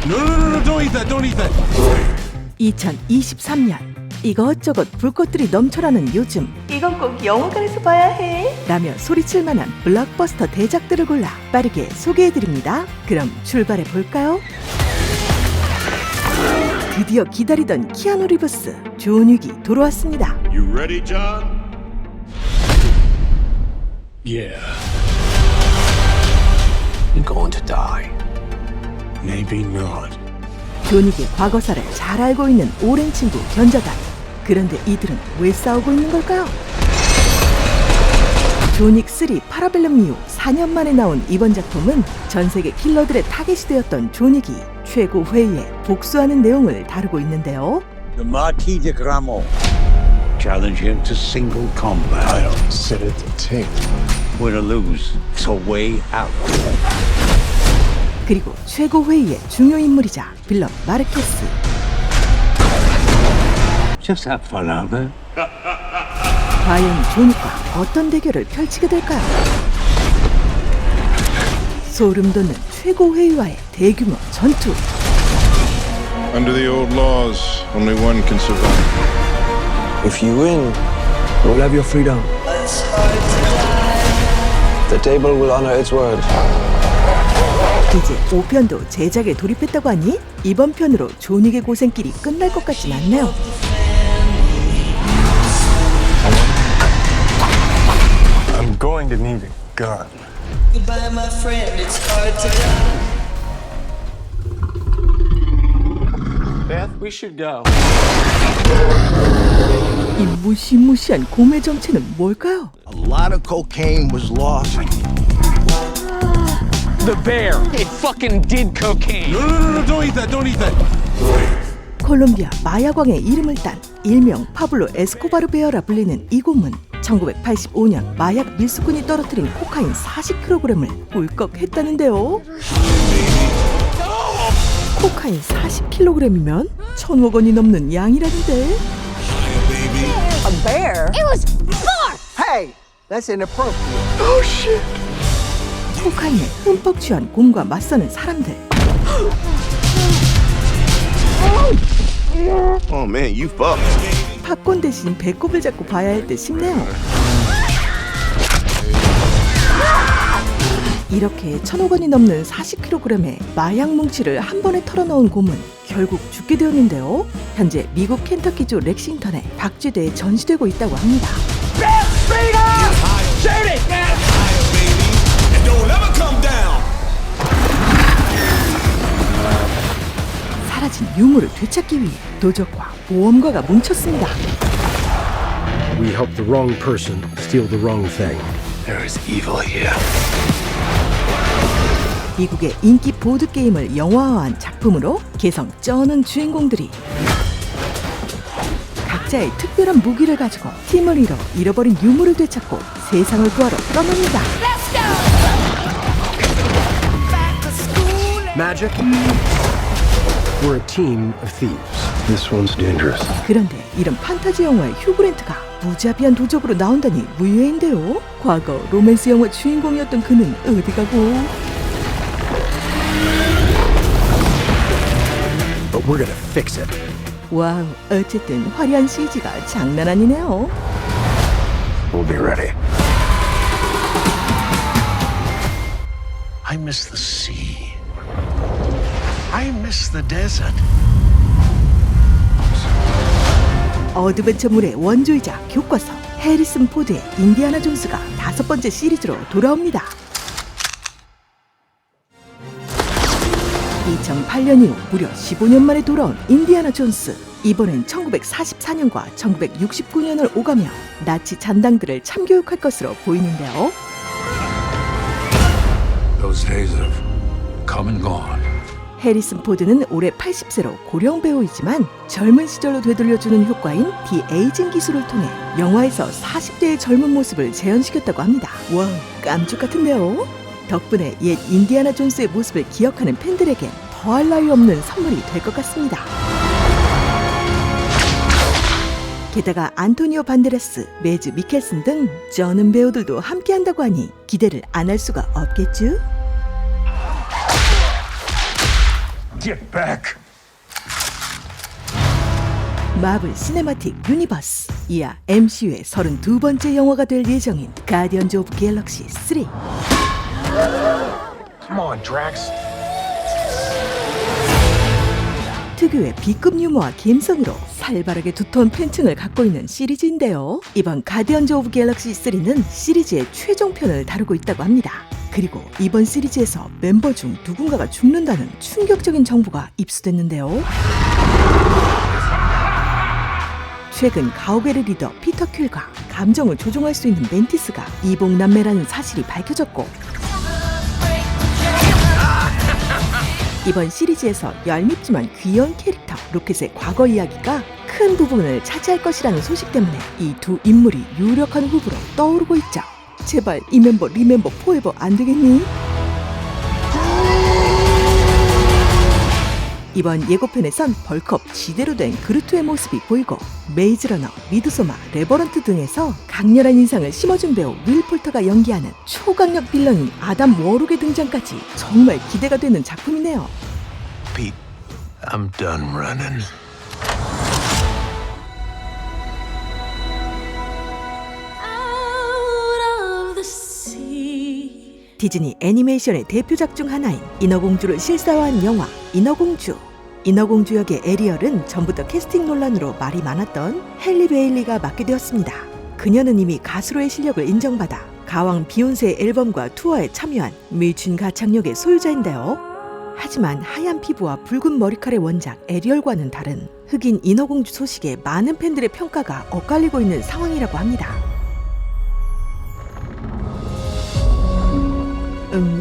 No, don't eat that, don't eat that. 2023년 이것저것 불꽃들이 넘쳐나는 요즘 이건 꼭 영화관에서 봐야 해 라며 소리칠 만한 블록버스터 대작들을 골라 빠르게 소개해드립니다. 그럼 출발해볼까요? 드디어 기다리던 키아누 리브스 존 윅이 돌아왔습니다. You ready, John? Yeah. You're going to die. Maybe not. 존 윅의 과거사를 잘 알고 있는 오랜 친구 견자단. 그런데 이들은 왜 싸우고 있는 걸까요? 존 윅 3 파라벨럼 이후 4년 만에 나온 이번 작품은 전 세계 킬러들의 타겟이 되었던 존 윅이 최고 회의에 복수하는 내용을 다루고 있는데요. The Marquis de Gramont. Challenge him to single combat. I don't set it to tape. Win or lose, it's a way out. 그리고 최고 회의의 중요 인물이자 빌런 마르케스. Just have fun out there. 과연 존 윅과 어떤 대결을 펼치게 될까요? 소름 돋는 최고 회의와의 대규모 전투. Under the old laws, only one can survive. If you win, you'll have your freedom. The table will honor its word. 이제 5편도 제작에 돌입했다고 하니 이번 편으로 존 윅의 고생길이 끝날 것 같진 않네요. I'm going to need a gun. Goodbye, my friend. It's hard to die. Beth, we should go. 이 무시무시한 곰의 정체는 뭘까요? A lot of cocaine was lost. The bear. It fucking did cocaine. No, don't eat that, don't eat that. 콜롬비아 마약왕의 이름을 딴 일명 파블로 에스코바르 베어라 불리는 이 곰은 1985년 마약 밀수꾼이 떨어뜨린 코카인 40kg을 꿀꺽했다는데요. 코카인 40kg이면 1,000억 원이 넘는 양이라는데. Hey, that's inappropriate. 코카인에 흠뻑 취한 곰과 맞서는 사람들. Oh man, you fucked. 팝콘 대신 배꼽을 잡고 봐야 할 듯 싶네요. 이렇게 1,000억 원이 넘는 40kg의 마약 뭉치를 한 번에 털어넣은 곰은 결국 죽게 되었는데요. 현재 미국 켄터키주 렉싱턴에 박쥐대에 전시되고 있다고 합니다. 사라진 유물을 되찾기 위해 도적과 보험가가 뭉쳤습니다. We help the wrong person steal the wrong thing. There is evil here. 미국의 인기 보드게임을 영화화한 작품으로 개성 쩌는 주인공들이 각자의 특별한 무기를 가지고 팀을 이뤄 잃어버린 유물을 되찾고 세상을 구하러 떠납니다. Magic? We're a team of thieves. This one's dangerous. 그런데 이런 판타지 영화의 휴그랜트가 무자비한 도적으로 나온다니 의외인데요. 과거 로맨스 영화 주인공이었던 그는 어디 가고? But we're gonna fix it. 와우, 어쨌든 화려한 CG가 장난 아니네요. We'll be ready. I miss the sea. I miss the desert. 어드벤처물의 원조이자 교과서 해리슨 포드의 인디아나 존스가 5번째 시리즈로 돌아옵니다. 2008년 이후 무려 15년 만에 돌아온 인디아나 존스. 이번엔 1944년과 1969년을 오가며 나치 잔당들을 참교육할 것으로 보이는데요. Those days have come and gone. 해리슨 포드는 올해 80세로 고령 배우이지만 젊은 시절로 되돌려주는 효과인 디에이징 기술을 통해 영화에서 40대의 젊은 모습을 재현시켰다고 합니다. 와, 깜짝 같은데요? 덕분에 옛 인디아나 존스의 모습을 기억하는 팬들에겐 더할 나위 없는 선물이 될 것 같습니다. 게다가 안토니오 반데라스, 매즈 미켈슨 등 쩌는 배우들도 함께한다고 하니 기대를 안 할 수가 없겠죠? Get back. 마블 시네마틱 유니버스, 이하 MCU의 32번째 영화가 될 예정인 가디언즈 오브 갤럭시 3. Come on, Drax. 특유의 B급 유머와 감성으로 살벌하게 두터운 팬층을 갖고 있는 시리즈인데요. 이번 가디언즈 오브 갤럭시 3는 시리즈의 최종편을 다루고 있다고 합니다. 그리고 이번 시리즈에서 멤버 중 누군가가 죽는다는 충격적인 정보가 입수됐는데요. 최근 가오갤의 리더 피터 퀼과 감정을 조종할 수 있는 멘티스가 이복남매라는 사실이 밝혀졌고, 이번 시리즈에서 얄밉지만 귀여운 캐릭터 로켓의 과거 이야기가 큰 부분을 차지할 것이라는 소식 때문에 이 두 인물이 유력한 후보로 떠오르고 있죠. 제발 이 멤버 리멤버 포에버 안 되겠니? 이번 예고편에선 벌컥 지대로 된 그루트의 모습이 보이고, 메이즈러너, 미드소마, 레버런트 등에서 강렬한 인상을 심어준 배우 윌 폴터가 연기하는 초강력 빌런인 아담 워록의 등장까지 정말 기대가 되는 작품이네요. Pete, I'm done running. 디즈니 애니메이션의 대표작 중 하나인 인어공주를 실사화한 영화 인어공주. 인어공주 역의 에리얼은 전부터 캐스팅 논란으로 말이 많았던 헨리 베일리가 맡게 되었습니다. 그녀는 이미 가수로의 실력을 인정받아 가왕 비욘세의 앨범과 투어에 참여한 미친 가창력의 소유자인데요. 하지만 하얀 피부와 붉은 머리칼의 원작 에리얼과는 다른 흑인 인어공주 소식에 많은 팬들의 평가가 엇갈리고 있는 상황이라고 합니다.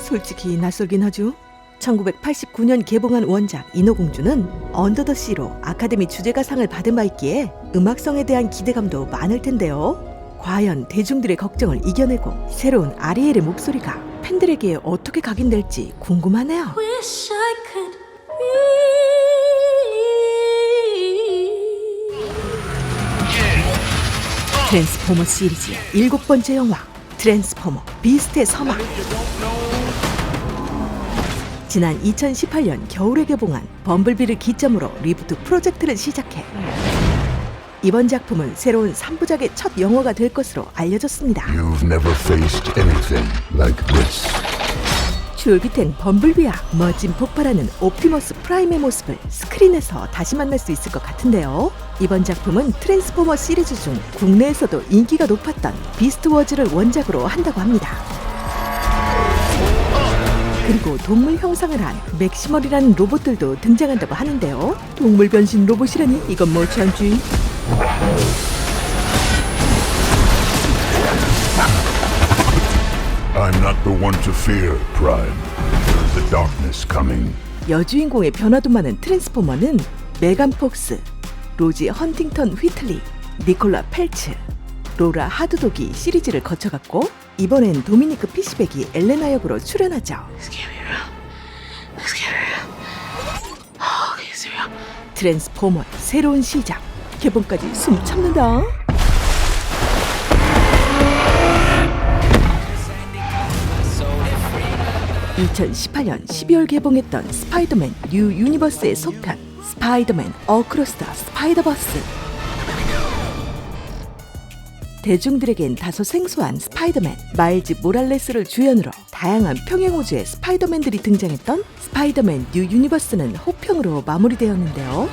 솔직히 낯설긴 하죠. 1989년 개봉한 원작 인어공주는 언더 더 씨로 아카데미 주제가상을 받은 바 있기에 음악성에 대한 기대감도 많을 텐데요. 과연 대중들의 걱정을 이겨내고 새로운 아리엘의 목소리가 팬들에게 어떻게 각인될지 궁금하네요. Wish I could 트랜스포머 시리즈의 7번째 영화 트랜스포머 비스트의 서막. 지난 2018년 겨울에 개봉한 범블비를 기점으로 리부트 프로젝트를 시작해 이번 작품은 새로운 3부작의 첫 영화가 될 것으로 알려졌습니다. You've never faced anything like this. 쫄깃한 범블비와 멋진 폭발하는 옵티머스 프라임의 모습을 스크린에서 다시 만날 수 있을 것 같은데요. 이번 작품은 트랜스포머 시리즈 중 국내에서도 인기가 높았던 비스트 워즈를 원작으로 한다고 합니다. 그리고 동물 형상을 한 맥시멀이라는 로봇들도 등장한다고 하는데요. 동물 변신 로봇이라니 이건 뭐 참지. I'm not the one to fear, Prime. There's the darkness coming. 여주인공의 변화도 많은 트랜스포머는 메간 폭스, 로지 헌팅턴 휘틀리, 니콜라 펠츠, 로라 하드독이 시리즈를 거쳐갔고, 이번엔 도미니크 피시백이 엘레나 역으로 출연하죠. 트랜스포머의 새로운 시작, 개봉까지 숨 참는다. (2018년 12월) 개봉했던 스파이더맨 뉴 유니버스의 속편 스파이더맨 어크로스 더 스파이더버스. 대중들에겐 다소 생소한 스파이더맨 마일즈 모랄레스를 주연으로 다양한 평행우주의 스파이더맨들이 등장했던 스파이더맨 뉴 유니버스는 호평으로 마무리되었는데요.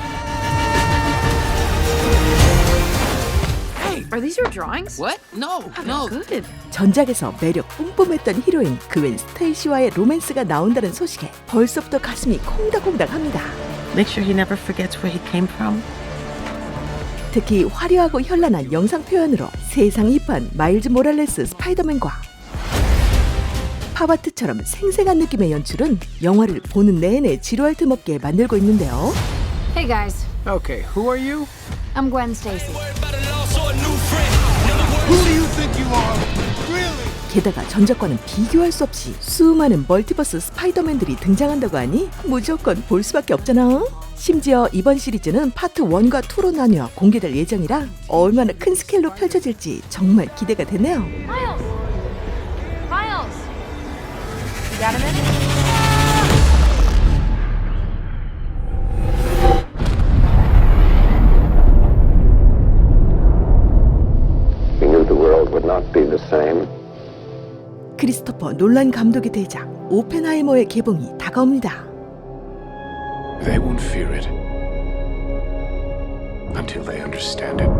Are these your drawings? What? No, no. Good. 전작에서 매력 뿜뿜했던 히로인 그웬 스테이시와의 로맨스가 나온다는 소식에 벌써부터 가슴이 콩닥콩닥합니다. Make sure he never forgets where he came from. 특히 화려하고 현란한 영상 표현으로 세상 힙한 마일즈 모랄레스 스파이더맨과 팝아트처럼 생생한 느낌의 연출은 영화를 보는 내내 지루할 틈 없게 만들고 있는데요. Hey guys, Okay, who are you? I'm Gwen Stacy. 게다가 전작과는 비교할 수 없이 수많은 멀티버스 스파이더맨들이 등장한다고 하니 무조건 볼 수밖에 없잖아. 심지어 이번 시리즈는 파트 1과 2로 나뉘어 공개될 예정이라 얼마나 큰 스케일로 펼쳐질지 정말 기대가 되네요. Miles! Miles! You got a minute? 크리스토퍼 놀란 감독의 대작 오펜하이머의 개봉이 다가옵니다. They won't fear it until they understand it.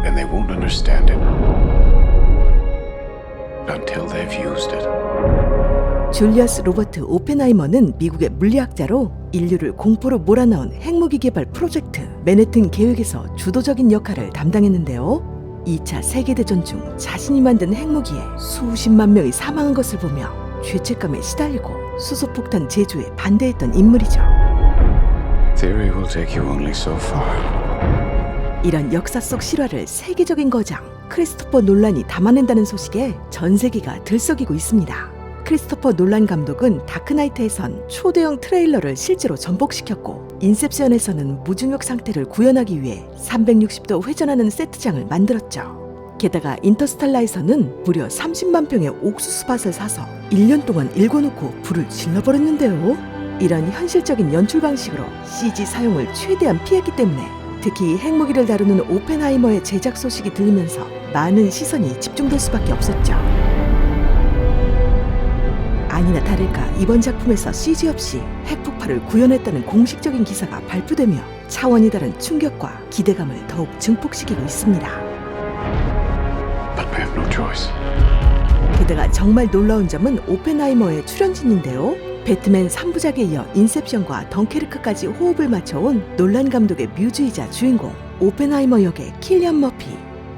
And they won't understand it until they've used it. 줄리어스 로버트 오펜하이머는 미국의 물리학자로 인류를 공포로 몰아넣은 핵무기 개발 프로젝트 맨해튼 계획에서 주도적인 역할을 담당했는데요. 2차 세계대전 중 자신이 만든 핵무기에 수십만 명이 사망한 것을 보며 죄책감에 시달리고 수소폭탄 제조에 반대했던 인물이죠. Theory will take you only so far. 이런 역사 속 실화를 세계적인 거장 크리스토퍼 놀란이 담아낸다는 소식에 전 세계가 들썩이고 있습니다. 크리스토퍼 놀란 감독은 다크나이트에선 초대형 트레일러를 실제로 전복시켰고 인셉션에서는 무중력 상태를 구현하기 위해 360도 회전하는 세트장을 만들었죠. 게다가 인터스텔라에서는 무려 30만 평의 옥수수밭을 사서 1년 동안 일궈놓고 불을 질러버렸는데요. 이런 현실적인 연출 방식으로 CG 사용을 최대한 피했기 때문에 특히 핵무기를 다루는 오펜하이머의 제작 소식이 들리면서 많은 시선이 집중될 수밖에 없었죠. 아니나 다를까 이번 작품에서 CG 없이 핵폭발을 구현했다는 공식적인 기사가 발표되며 차원이 다른 충격과 기대감을 더욱 증폭시키고 있습니다. But we have no choice. 게다가 정말 놀라운 점은 오펜하이머의 출연진인데요. 배트맨 3부작에 이어 인셉션과 덩케르크까지 호흡을 맞춰온 놀란 감독의 뮤즈이자 주인공 오펜하이머 역의 킬리언 머피,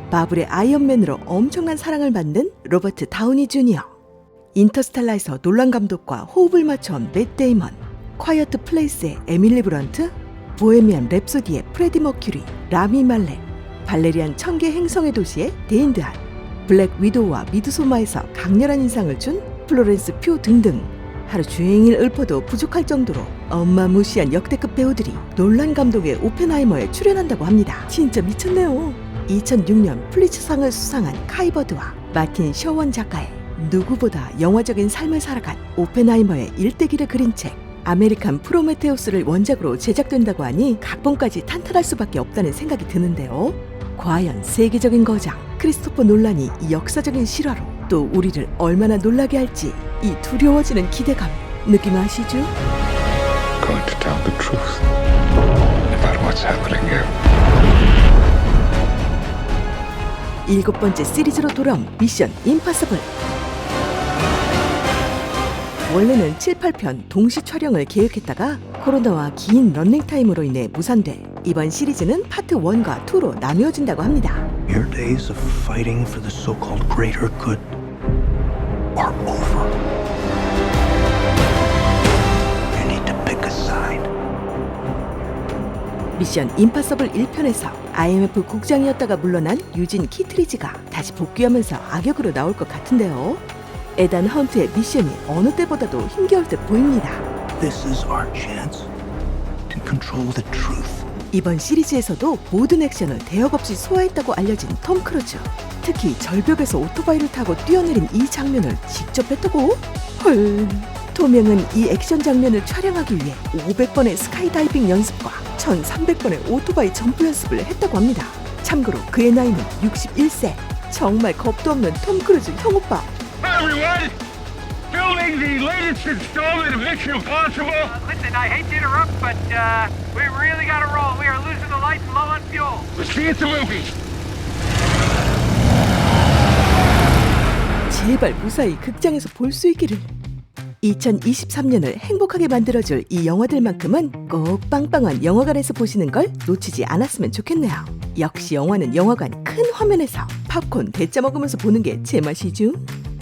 마블의 아이언맨으로 엄청난 사랑을 받는 로버트 다우니 주니어, 인터스텔라에서 놀란 감독과 호흡을 맞춰온 맷 데이먼, 콰이어트 플레이스의 에밀리 브런트, 보헤미안 랩소디의 프레디 머큐리, 라미 말렉, 발레리안 천개 행성의 도시의 데인 드한, 블랙 위도우와 미드소마에서 강렬한 인상을 준 플로렌스 퓨 등등 하루 종일 읊어도 부족할 정도로 어마무시한 역대급 배우들이 놀란 감독의 오펜하이머에 출연한다고 합니다. 진짜 미쳤네요. 2006년 플리츠상을 수상한 카이 버드와 마틴 셔원 작가의 누구보다 영화적인 삶을 살아간 오펜하이머의 일대기를 그린 책 아메리칸 프로메테우스를 원작으로 제작된다고 하니 각본까지 탄탄할 수밖에 없다는 생각이 드는데요. 과연 세계적인 거장 크리스토퍼 놀란이 이 역사적인 실화로 또 우리를 얼마나 놀라게 할지 이 두려워지는 기대감 느낌 아시죠? Going to tell the truth about what's happening here. 7번째 시리즈로 돌아온 미션 임파서블. 원래는 7, 8편 동시 촬영을 계획했다가 코로나와 긴 런닝타임으로 인해 무산돼 이번 시리즈는 파트 1과 2로 나뉘어진다고 합니다. Your days of fighting for the so-called greater good are over. You need to pick a side. 미션 임파서블 1편에서 IMF 국장이었다가 물러난 유진 키트리지가 다시 복귀하면서 악역으로 나올 것 같은데요. 에단 헌트의 미션이 어느 때보다도 힘겨울 듯 보입니다. This is our chance to control the truth. 이번 시리즈에서도 모든 액션을 대역 없이 소화했다고 알려진 톰 크루즈. 특히 절벽에서 오토바이를 타고 뛰어내린 이 장면을 직접 했다고? 헐. 토명은 이 액션 장면을 촬영하기 위해 500번의 스카이다이빙 연습과 1300번의 오토바이 점프 연습을 했다고 합니다. 참고로 그의 나이는 61세. 정말 겁도 없는 톰 크루즈 형오빠. Hi, everyone! Filming the latest installment of Mission Impossible. Listen, I hate to interrupt, but we really gotta roll. We are losing the lights and low on fuel. Let's see it's a movie. 제발 무사히 극장에서 볼 수 있기를. 2023년을 행복하게 만들어줄 이 영화들만큼은 꼭 빵빵한 영화관에서 보시는 걸 놓치지 않았으면 좋겠네요. 역시 영화는 영화관 큰 화면에서 팝콘 대짜 먹으면서 보는 게 제맛이죠.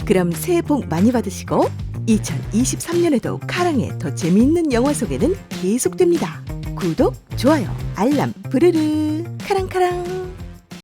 그럼 새해 복 많이 받으시고 2023년에도 카랑의 더 재미있는 영화 소개는 계속됩니다. 구독, 좋아요, 알람, 부르르 카랑카랑.